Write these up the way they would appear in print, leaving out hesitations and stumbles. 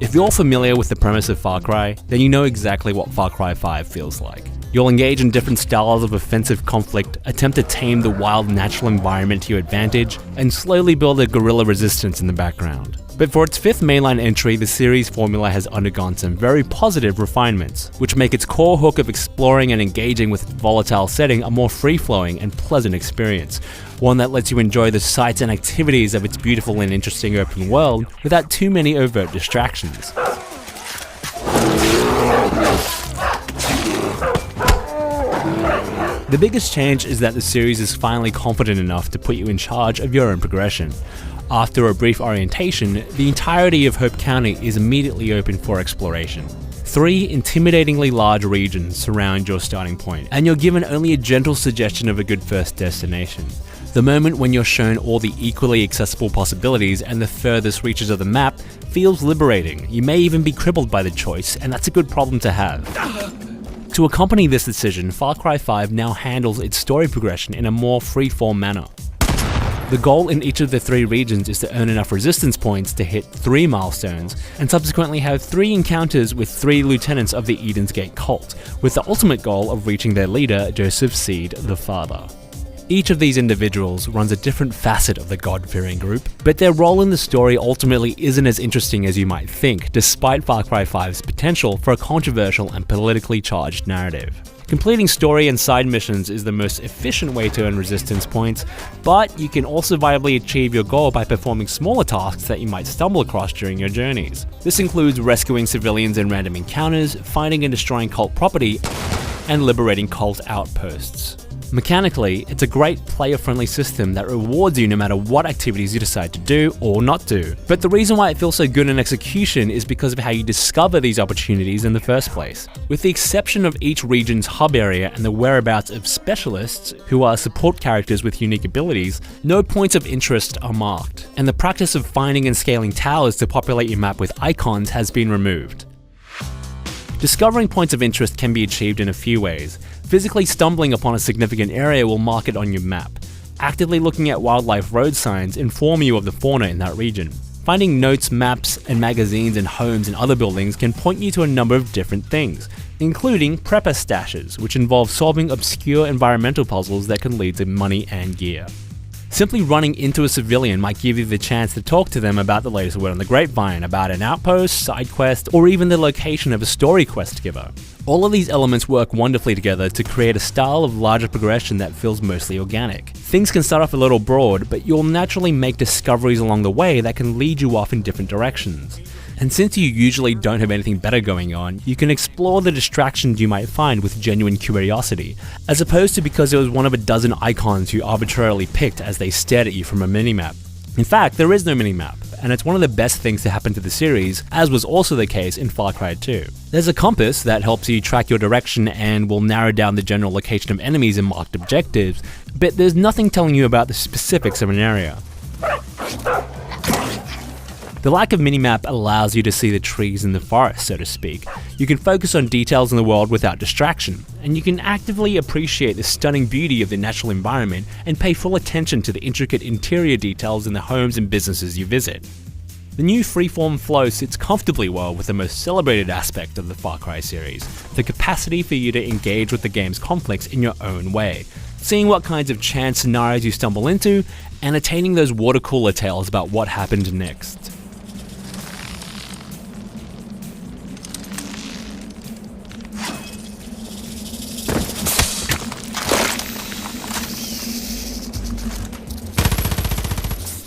If you're familiar with the premise of Far Cry, then you know exactly what Far Cry 5 feels like. You'll engage in different styles of offensive conflict, attempt to tame the wild natural environment to your advantage, and slowly build a guerrilla resistance in the background. But for its fifth mainline entry, the series formula has undergone some very positive refinements, which make its core hook of exploring and engaging with its volatile setting a more free-flowing and pleasant experience, one that lets you enjoy the sights and activities of its beautiful and interesting open world without too many overt distractions. The biggest change is that the series is finally confident enough to put you in charge of your own progression. After a brief orientation, the entirety of Hope County is immediately open for exploration. 3 intimidatingly large regions surround your starting point, and you're given only a gentle suggestion of a good first destination. The moment when you're shown all the equally accessible possibilities and the furthest reaches of the map feels liberating. You may even be crippled by the choice, and that's a good problem to have. To accompany this decision, Far Cry 5 now handles its story progression in a more free-form manner. The goal in each of the 3 regions is to earn enough resistance points to hit 3 milestones, and subsequently have 3 encounters with 3 lieutenants of the Eden's Gate cult, with the ultimate goal of reaching their leader, Joseph Seed, the Father. Each of these individuals runs a different facet of the God-fearing group, but their role in the story ultimately isn't as interesting as you might think, despite Far Cry 5's potential for a controversial and politically charged narrative. Completing story and side missions is the most efficient way to earn resistance points, but you can also viably achieve your goal by performing smaller tasks that you might stumble across during your journeys. This includes rescuing civilians in random encounters, finding and destroying cult property, and liberating cult outposts. Mechanically, it's a great player-friendly system that rewards you no matter what activities you decide to do or not do. But the reason why it feels so good in execution is because of how you discover these opportunities in the first place. With the exception of each region's hub area and the whereabouts of specialists, who are support characters with unique abilities, no points of interest are marked, and the practice of finding and scaling towers to populate your map with icons has been removed. Discovering points of interest can be achieved in a few ways. Physically stumbling upon a significant area will mark it on your map. Actively looking at wildlife road signs inform you of the fauna in that region. Finding notes, maps, and magazines in homes and other buildings can point you to a number of different things, including prepper stashes, which involve solving obscure environmental puzzles that can lead to money and gear. Simply running into a civilian might give you the chance to talk to them about the latest word on the grapevine, about an outpost, side quest, or even the location of a story quest giver. All of these elements work wonderfully together to create a style of larger progression that feels mostly organic. Things can start off a little broad, but you'll naturally make discoveries along the way that can lead you off in different directions. And since you usually don't have anything better going on, you can explore the distractions you might find with genuine curiosity, as opposed to because it was one of a dozen icons you arbitrarily picked as they stared at you from a minimap. In fact, there is no minimap, and it's one of the best things to happen to the series, as was also the case in Far Cry 2. There's a compass that helps you track your direction and will narrow down the general location of enemies and marked objectives, but there's nothing telling you about the specifics of an area. The lack of minimap allows you to see the trees in the forest, so to speak. You can focus on details in the world without distraction, and you can actively appreciate the stunning beauty of the natural environment and pay full attention to the intricate interior details in the homes and businesses you visit. The new freeform flow sits comfortably well with the most celebrated aspect of the Far Cry series, the capacity for you to engage with the game's conflicts in your own way, seeing what kinds of chance scenarios you stumble into, and attaining those water cooler tales about what happened next.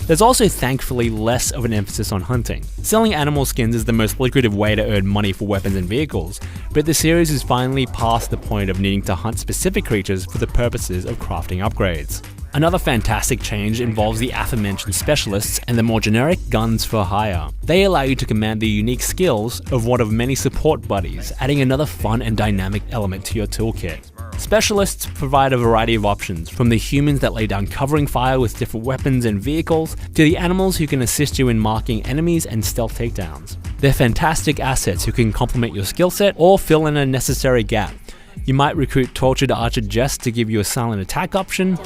There's also thankfully less of an emphasis on hunting. Selling animal skins is the most lucrative way to earn money for weapons and vehicles, but the series is finally past the point of needing to hunt specific creatures for the purposes of crafting upgrades. Another fantastic change involves the aforementioned specialists and the more generic guns for hire. They allow you to command the unique skills of one of many support buddies, adding another fun and dynamic element to your toolkit. Specialists provide a variety of options, from the humans that lay down covering fire with different weapons and vehicles, to the animals who can assist you in marking enemies and stealth takedowns. They're fantastic assets who can complement your skill set or fill in a necessary gap. You might recruit Tortured Archer Jess to give you a silent attack option,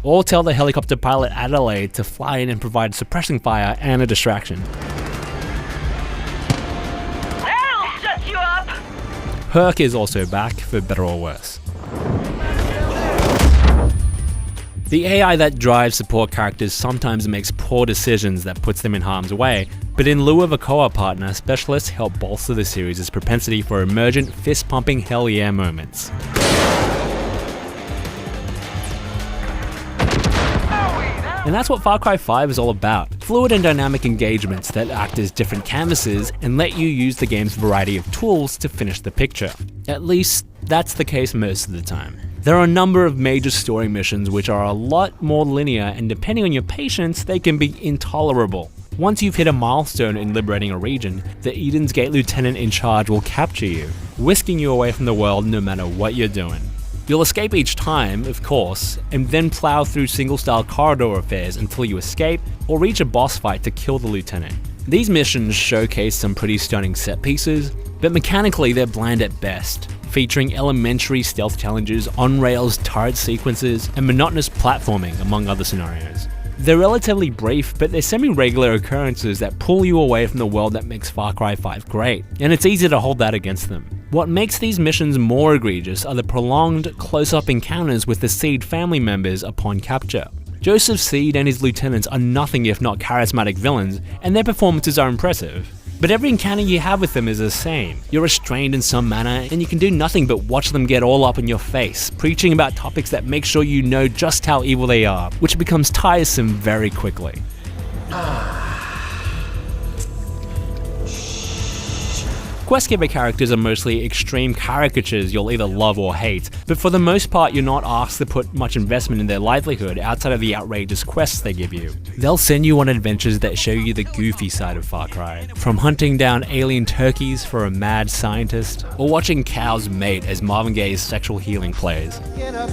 or tell the helicopter pilot Adelaide to fly in and provide suppressing fire and a distraction. That'll shut you up! Herc is also back, for better or worse. The AI that drives support characters sometimes makes poor decisions that puts them in harm's way, but in lieu of a co-op partner, specialists help bolster the series' propensity for emergent, fist-pumping hell yeah moments. And that's what Far Cry 5 is all about. Fluid and dynamic engagements that act as different canvases and let you use the game's variety of tools to finish the picture. At least, that's the case most of the time. There are a number of major story missions which are a lot more linear, and depending on your patience, they can be intolerable. Once you've hit a milestone in liberating a region, the Eden's Gate lieutenant in charge will capture you, whisking you away from the world no matter what you're doing. You'll escape each time, of course, and then plow through single-style corridor affairs until you escape or reach a boss fight to kill the lieutenant. These missions showcase some pretty stunning set pieces, but mechanically they're bland at best, featuring elementary stealth challenges, on-rails turret sequences, and monotonous platforming, among other scenarios. They're relatively brief, but they're semi-regular occurrences that pull you away from the world that makes Far Cry 5 great, and it's easy to hold that against them. What makes these missions more egregious are the prolonged, close-up encounters with the Seed family members upon capture. Joseph Seed and his lieutenants are nothing if not charismatic villains, and their performances are impressive. But every encounter you have with them is the same. You're restrained in some manner, and you can do nothing but watch them get all up in your face, preaching about topics that make sure you know just how evil they are, which becomes tiresome very quickly. Questgiver characters are mostly extreme caricatures you'll either love or hate, but for the most part you're not asked to put much investment in their livelihood outside of the outrageous quests they give you. They'll send you on adventures that show you the goofy side of Far Cry, from hunting down alien turkeys for a mad scientist, or watching cows mate as Marvin Gaye's Sexual Healing plays. Get up,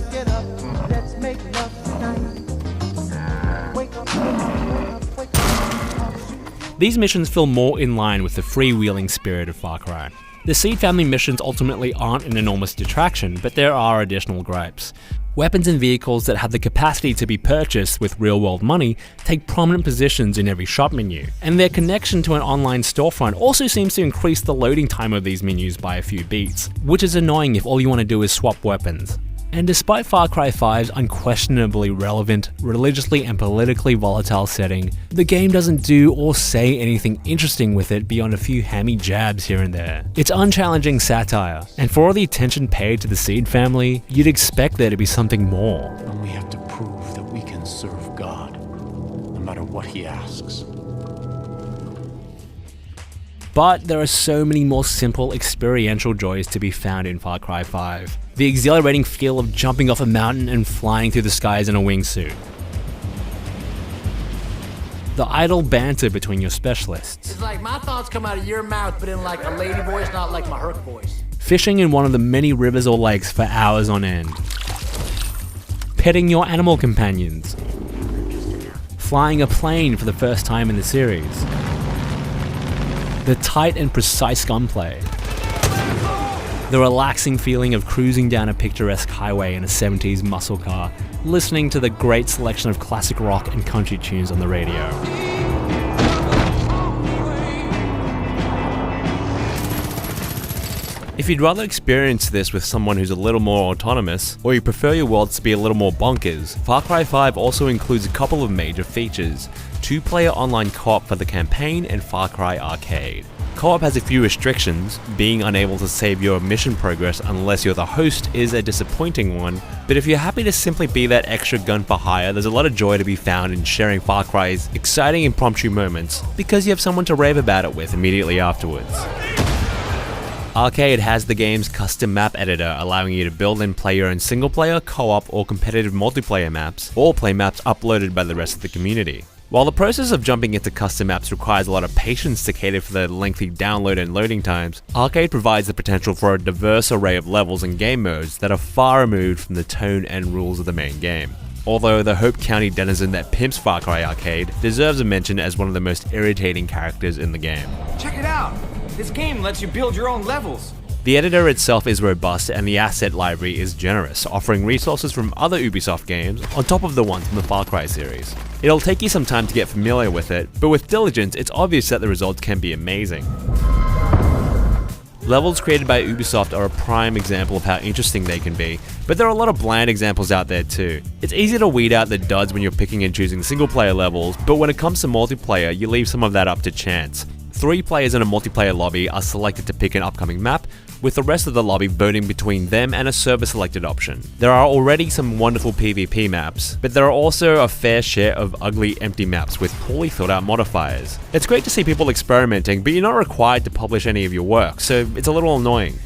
let's make love tonight. Wake up, wake up. These missions feel more in line with the freewheeling spirit of Far Cry. The Seed family missions ultimately aren't an enormous detraction, but there are additional gripes. Weapons and vehicles that have the capacity to be purchased with real-world money take prominent positions in every shop menu, and their connection to an online storefront also seems to increase the loading time of these menus by a few beats, which is annoying if all you want to do is swap weapons. And despite Far Cry 5's unquestionably relevant, religiously and politically volatile setting, the game doesn't do or say anything interesting with it beyond a few hammy jabs here and there. It's unchallenging satire, and for all the attention paid to the Seed family, you'd expect there to be something more. And we have to prove that we can serve God, no matter what he asks. But there are so many more simple experiential joys to be found in Far Cry 5. The exhilarating feel of jumping off a mountain and flying through the skies in a wingsuit. The idle banter between your specialists. It's like my thoughts come out of your mouth, but in like a lady voice, not like my Herc voice. Fishing in one of the many rivers or lakes for hours on end. Petting your animal companions. Flying a plane for the first time in the series. The tight and precise gunplay. The relaxing feeling of cruising down a picturesque highway in a 70s muscle car, listening to the great selection of classic rock and country tunes on the radio. If you'd rather experience this with someone who's a little more autonomous, or you prefer your worlds to be a little more bonkers, Far Cry 5 also includes a couple of major features: 2-player online co-op for the campaign and Far Cry Arcade. Co-op has a few restrictions. Being unable to save your mission progress unless you're the host is a disappointing one, but if you're happy to simply be that extra gun for hire, there's a lot of joy to be found in sharing Far Cry's exciting impromptu moments, because you have someone to rave about it with immediately afterwards. Arcade has the game's custom map editor, allowing you to build and play your own single-player, co-op, or competitive multiplayer maps, or play maps uploaded by the rest of the community. While the process of jumping into custom maps requires a lot of patience to cater for the lengthy download and loading times, Arcade provides the potential for a diverse array of levels and game modes that are far removed from the tone and rules of the main game. Although the Hope County denizen that pimps Far Cry Arcade deserves a mention as one of the most irritating characters in the game. Check it out! This game lets you build your own levels. The editor itself is robust and the asset library is generous, offering resources from other Ubisoft games on top of the ones from the Far Cry series. It'll take you some time to get familiar with it, but with diligence it's obvious that the results can be amazing. Levels created by Ubisoft are a prime example of how interesting they can be, but there are a lot of bland examples out there too. It's easy to weed out the duds when you're picking and choosing single player levels, but when it comes to multiplayer you leave some of that up to chance. 3 players in a multiplayer lobby are selected to pick an upcoming map, with the rest of the lobby voting between them and a server selected option. There are already some wonderful PvP maps, but there are also a fair share of ugly empty maps with poorly thought out modifiers. It's great to see people experimenting, but you're not required to publish any of your work, so it's a little annoying.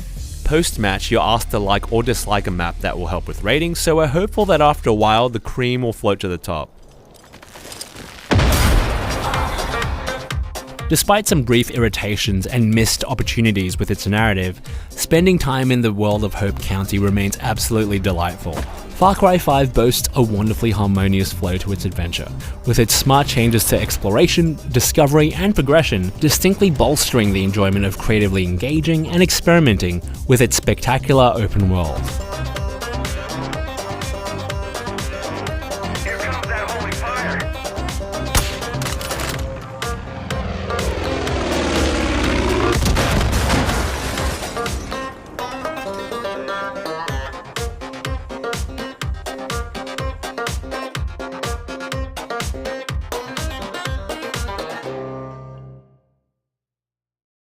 Post-match, you're asked to like or dislike a map that will help with ratings, so we're hopeful that after a while the cream will float to the top. Despite some brief irritations and missed opportunities with its narrative, spending time in the world of Hope County remains absolutely delightful. Far Cry 5 boasts a wonderfully harmonious flow to its adventure, with its smart changes to exploration, discovery, and progression distinctly bolstering the enjoyment of creatively engaging and experimenting with its spectacular open world.